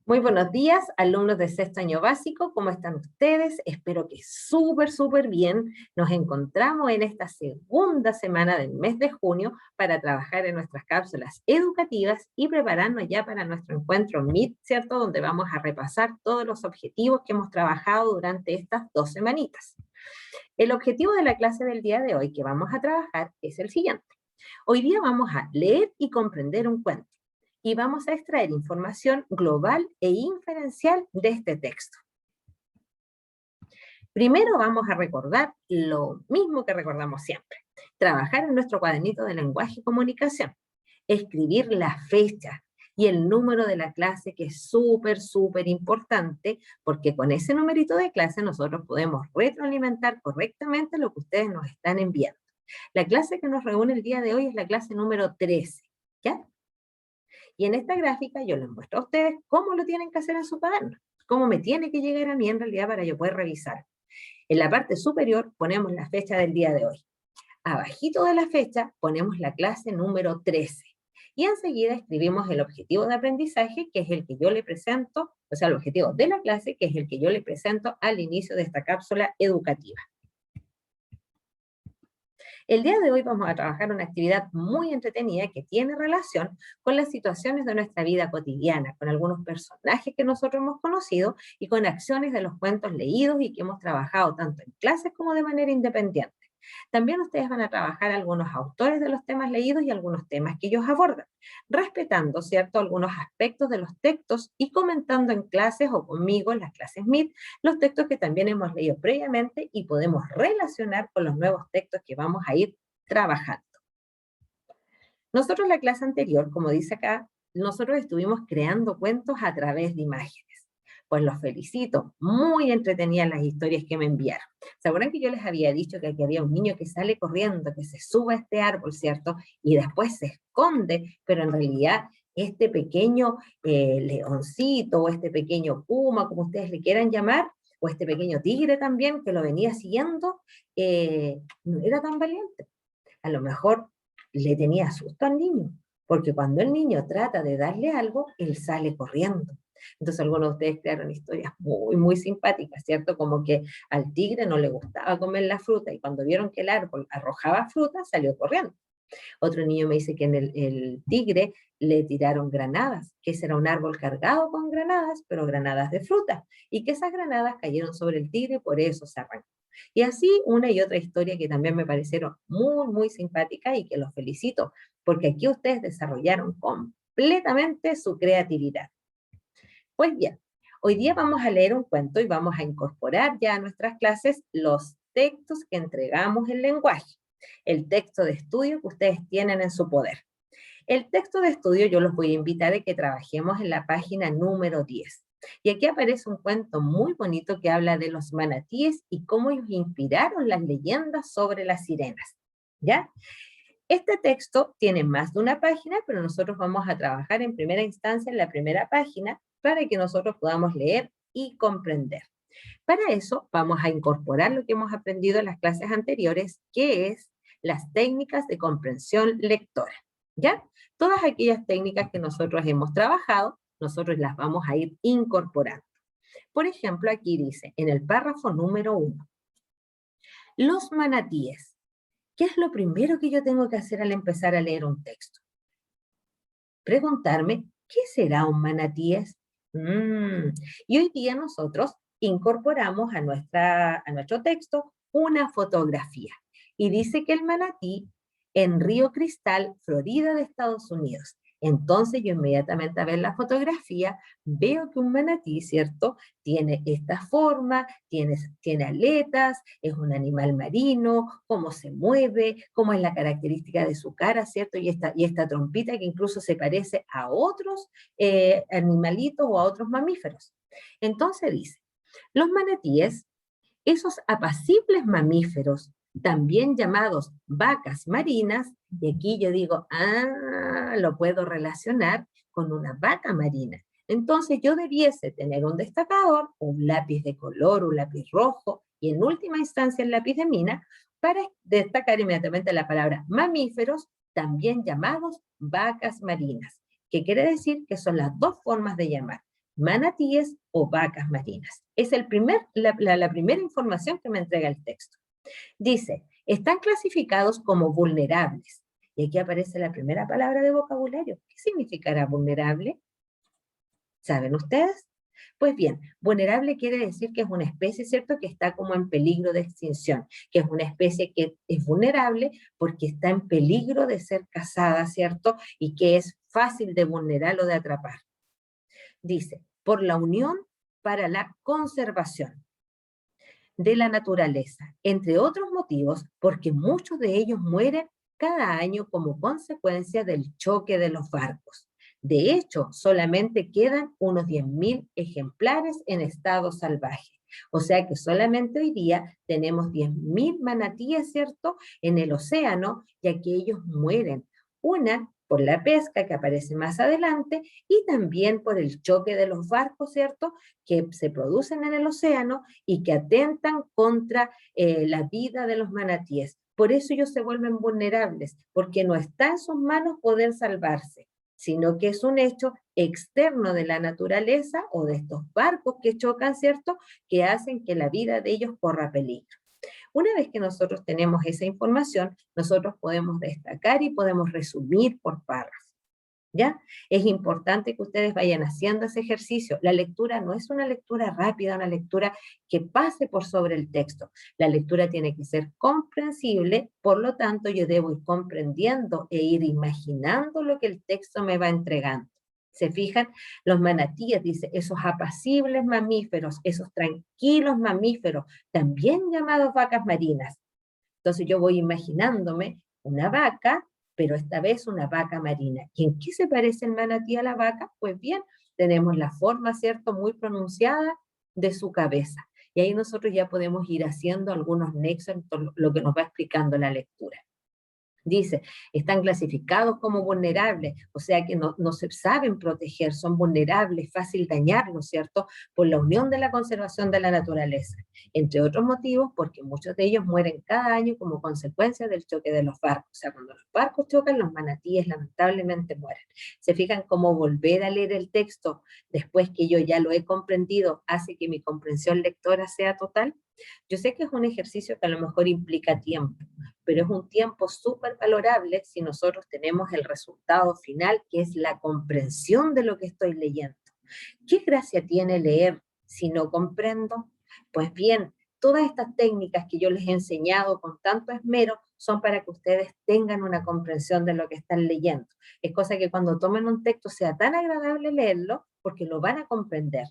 Muy buenos días, alumnos de sexto año básico, ¿cómo están ustedes? Espero que súper bien. Nos encontramos en esta segunda semana del mes de junio para trabajar en nuestras cápsulas educativas y prepararnos ya para nuestro encuentro Meet, ¿cierto? Donde vamos a repasar todos los objetivos que hemos trabajado durante estas 2 semanitas. El objetivo de la clase del día de hoy que vamos a trabajar es el siguiente. Hoy día vamos a leer y comprender un cuento y vamos a extraer información global e inferencial de este texto. Primero vamos a recordar lo mismo que recordamos siempre. Trabajar en nuestro cuadernito de lenguaje y comunicación. Escribir la fecha y el número de la clase, que es súper importante, porque con ese numerito de clase nosotros podemos retroalimentar correctamente lo que ustedes nos están enviando. La clase que nos reúne el día de hoy es la clase número 13, ¿ya? Y en esta gráfica yo les muestro a ustedes cómo lo tienen que hacer en su cuaderno, cómo me tiene que llegar a mí en realidad para yo poder revisar. En la parte superior ponemos la fecha del día de hoy. Abajito de la fecha ponemos la clase número 13. Y enseguida escribimos el objetivo de aprendizaje, que es el que yo le presento, o sea, el objetivo de la clase, que es el que yo le presento al inicio de esta cápsula educativa. El día de hoy vamos a trabajar una actividad muy entretenida que tiene relación con las situaciones de nuestra vida cotidiana, con algunos personajes que nosotros hemos conocido y con acciones de los cuentos leídos y que hemos trabajado tanto en clases como de manera independiente. También ustedes van a trabajar algunos autores de los temas leídos y algunos temas que ellos abordan, respetando, ¿cierto?, algunos aspectos de los textos y comentando en clases o conmigo en las clases Meet los textos que también hemos leído previamente y podemos relacionar con los nuevos textos que vamos a ir trabajando. Nosotros en la clase anterior, como dice acá, nosotros estuvimos creando cuentos a través de imágenes. Pues los felicito, muy entretenidas las historias que me enviaron. ¿Se acuerdan que yo les había dicho que aquí había un niño que sale corriendo, que se sube a este árbol, ¿cierto? Y después se esconde, pero en realidad este pequeño leoncito o este pequeño puma, como ustedes le quieran llamar, o este pequeño tigre también que lo venía siguiendo, no era tan valiente. A lo mejor le tenía susto al niño, porque cuando el niño trata de darle algo, él sale corriendo. Entonces algunos de ustedes crearon historias muy simpáticas, ¿cierto? Como que al tigre no le gustaba comer la fruta y cuando vieron que el árbol arrojaba fruta, salió corriendo. Otro niño me dice que en el tigre le tiraron granadas, que ese era un árbol cargado con granadas, pero granadas de fruta, y que esas granadas cayeron sobre el tigre y por eso se arrancó. Y así una y otra historia que también me parecieron muy simpáticas y que los felicito, porque aquí ustedes desarrollaron completamente su creatividad. Pues bien, hoy día vamos a leer un cuento y vamos a incorporar ya a nuestras clases los textos que entregamos en lenguaje, el texto de estudio que ustedes tienen en su poder. El texto de estudio yo los voy a invitar a que trabajemos en la página número 10. Y aquí aparece un cuento muy bonito que habla de los manatíes y cómo ellos inspiraron las leyendas sobre las sirenas. ¿Ya? Este texto tiene más de una página, pero nosotros vamos a trabajar en primera instancia en la primera página para que nosotros podamos leer y comprender. Para eso vamos a incorporar lo que hemos aprendido en las clases anteriores, que es las técnicas de comprensión lectora. ¿Ya? Todas aquellas técnicas que nosotros hemos trabajado, nosotros las vamos a ir incorporando. Por ejemplo, aquí dice, en el párrafo número 1, los manatíes. ¿Qué es lo primero que yo tengo que hacer al empezar a leer un texto? Preguntarme, ¿qué será un manatíes? Y hoy día nosotros incorporamos a nuestro texto una fotografía. Y dice que el manatí en Río Cristal, Florida de Estados Unidos. Entonces yo inmediatamente a ver la fotografía veo que un manatí, ¿cierto? Tiene esta forma, tiene aletas, es un animal marino, cómo se mueve, cómo es la característica de su cara, ¿cierto? Y esta trompita que incluso se parece a otros animalitos o a otros mamíferos. Entonces dice, los manatíes, esos apacibles mamíferos, también llamados vacas marinas, y aquí yo digo, lo puedo relacionar con una vaca marina. Entonces yo debiese tener un destacador, un lápiz de color, un lápiz rojo, y en última instancia el lápiz de mina, para destacar inmediatamente la palabra mamíferos, también llamados vacas marinas, que quiere decir que son las dos formas de llamar, manatíes o vacas marinas. Es la primera información que me entrega el texto. Dice, están clasificados como vulnerables. Y aquí aparece la primera palabra de vocabulario. ¿Qué significará vulnerable? ¿Saben ustedes? Pues bien, vulnerable quiere decir que es una especie, ¿cierto?, que está como en peligro de extinción, que es una especie que es vulnerable porque está en peligro de ser cazada, ¿cierto?, y que es fácil de vulnerar o de atrapar. Dice, por la Unión para la Conservación de la Naturaleza, entre otros motivos, porque muchos de ellos mueren cada año como consecuencia del choque de los barcos. De hecho, solamente quedan unos 10.000 ejemplares en estado salvaje. O sea que solamente hoy día tenemos 10.000 manatíes, ¿cierto?, en el océano, ya que ellos mueren. Una por la pesca que aparece más adelante y también por el choque de los barcos, ¿cierto?, que se producen en el océano y que atentan contra la vida de los manatíes. Por eso ellos se vuelven vulnerables, porque no está en sus manos poder salvarse, sino que es un hecho externo de la naturaleza o de estos barcos que chocan, ¿cierto?, que hacen que la vida de ellos corra peligro. Una vez que nosotros tenemos esa información, nosotros podemos destacar y podemos resumir por párrafos. ¿Ya? Es importante que ustedes vayan haciendo ese ejercicio. La lectura no es una lectura rápida, una lectura que pase por sobre el texto. La lectura tiene que ser comprensible, por lo tanto yo debo ir comprendiendo e ir imaginando lo que el texto me va entregando. ¿Se fijan? Los manatíes, dice, esos apacibles mamíferos, esos tranquilos mamíferos, también llamados vacas marinas. Entonces yo voy imaginándome una vaca, pero esta vez una vaca marina. ¿Y en qué se parece el manatí a la vaca? Pues bien, tenemos la forma, ¿cierto?, muy pronunciada de su cabeza. Y ahí nosotros ya podemos ir haciendo algunos nexos en todo lo que nos va explicando la lectura. Dice, están clasificados como vulnerables, o sea que no se saben proteger, son vulnerables, fácil dañarlos, ¿cierto?, por la Unión de la Conservación de la Naturaleza. Entre otros motivos, porque muchos de ellos mueren cada año como consecuencia del choque de los barcos. O sea, cuando los barcos chocan, los manatíes lamentablemente mueren. ¿Se fijan cómo volver a leer el texto después que yo ya lo he comprendido hace que mi comprensión lectora sea total? Yo sé que es un ejercicio que a lo mejor implica tiempo, pero es un tiempo súper valorable si nosotros tenemos el resultado final, que es la comprensión de lo que estoy leyendo. ¿Qué gracia tiene leer si no comprendo? Pues bien, todas estas técnicas que yo les he enseñado con tanto esmero son para que ustedes tengan una comprensión de lo que están leyendo. Es cosa que cuando tomen un texto sea tan agradable leerlo porque lo van a comprender.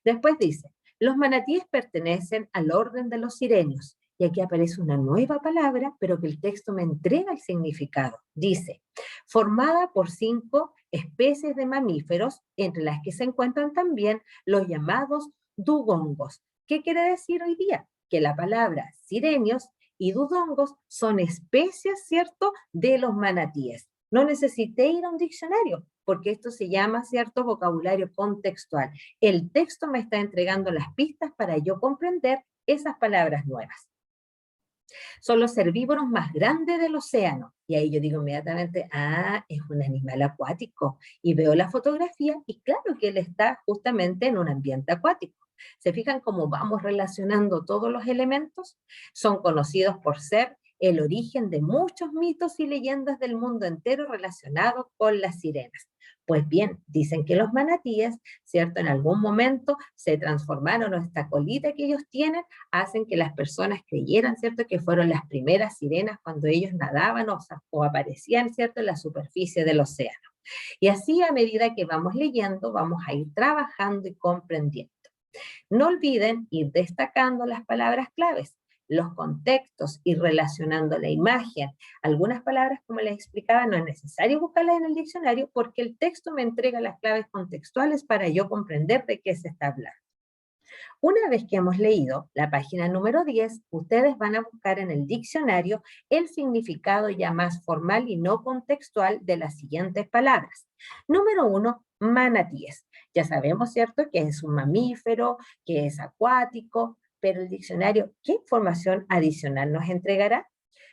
Después dice, los manatíes pertenecen al orden de los sirenios. Y aquí aparece una nueva palabra, pero que el texto me entrega el significado. Dice, formada por 5 especies de mamíferos, entre las que se encuentran también los llamados dugongos. ¿Qué quiere decir hoy día? Que la palabra sirenios y dugongos son especies, ¿cierto?, de los manatíes. No necesité ir a un diccionario, porque esto se llama, ¿cierto?, vocabulario contextual. El texto me está entregando las pistas para yo comprender esas palabras nuevas. Son los herbívoros más grandes del océano. Y ahí yo digo inmediatamente, es un animal acuático. Y veo la fotografía y claro que él está justamente en un ambiente acuático. ¿Se fijan cómo vamos relacionando todos los elementos? Son conocidos por ser el origen de muchos mitos y leyendas del mundo entero relacionados con las sirenas. Pues bien, dicen que los manatíes, ¿cierto?, en algún momento se transformaron, o esta colita que ellos tienen, hacen que las personas creyeran, ¿cierto?, que fueron las primeras sirenas cuando ellos nadaban o aparecían, ¿cierto?, en la superficie del océano. Y así, a medida que vamos leyendo, vamos a ir trabajando y comprendiendo. No olviden ir destacando las palabras claves, los contextos, y relacionando la imagen. Algunas palabras, como les explicaba, no es necesario buscarlas en el diccionario porque el texto me entrega las claves contextuales para yo comprender de qué se está hablando. Una vez que hemos leído la página número 10, ustedes van a buscar en el diccionario el significado ya más formal y no contextual de las siguientes palabras. Número 1, manatíes. Ya sabemos, ¿cierto?, que es un mamífero, que es acuático, pero el diccionario, ¿qué información adicional nos entregará?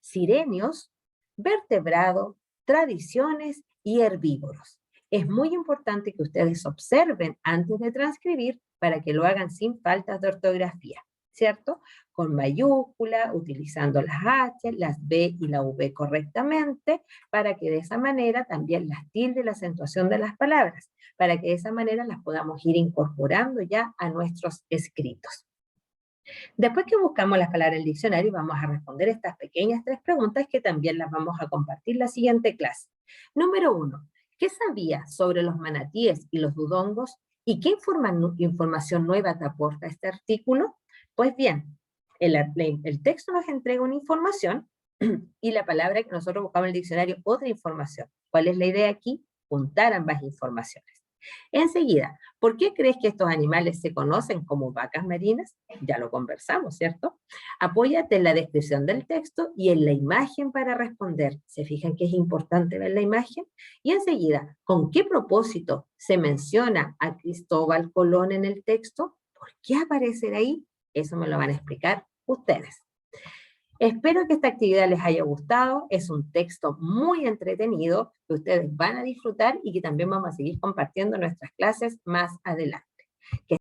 Sirenios, vertebrado, tradiciones y herbívoros. Es muy importante que ustedes observen antes de transcribir para que lo hagan sin faltas de ortografía, ¿cierto? Con mayúscula, utilizando las H, las B y la V correctamente, para que de esa manera también las tildes y la acentuación de las palabras, para que de esa manera las podamos ir incorporando ya a nuestros escritos. Después que buscamos las palabras en el diccionario, vamos a responder estas pequeñas 3 preguntas que también las vamos a compartir en la siguiente clase. Número 1. ¿Qué sabías sobre los manatíes y los dudongos? ¿Y qué información nueva te aporta este artículo? Pues bien, el texto nos entrega una información y la palabra que nosotros buscamos en el diccionario otra información. ¿Cuál es la idea aquí? Juntar ambas informaciones. Enseguida, ¿por qué crees que estos animales se conocen como vacas marinas? Ya lo conversamos, ¿cierto? Apóyate en la descripción del texto y en la imagen para responder. ¿Se fijan que es importante ver la imagen? Y enseguida, ¿con qué propósito se menciona a Cristóbal Colón en el texto? ¿Por qué aparecer ahí? Eso me lo van a explicar ustedes. Espero que esta actividad les haya gustado. Es un texto muy entretenido que ustedes van a disfrutar y que también vamos a seguir compartiendo en nuestras clases más adelante.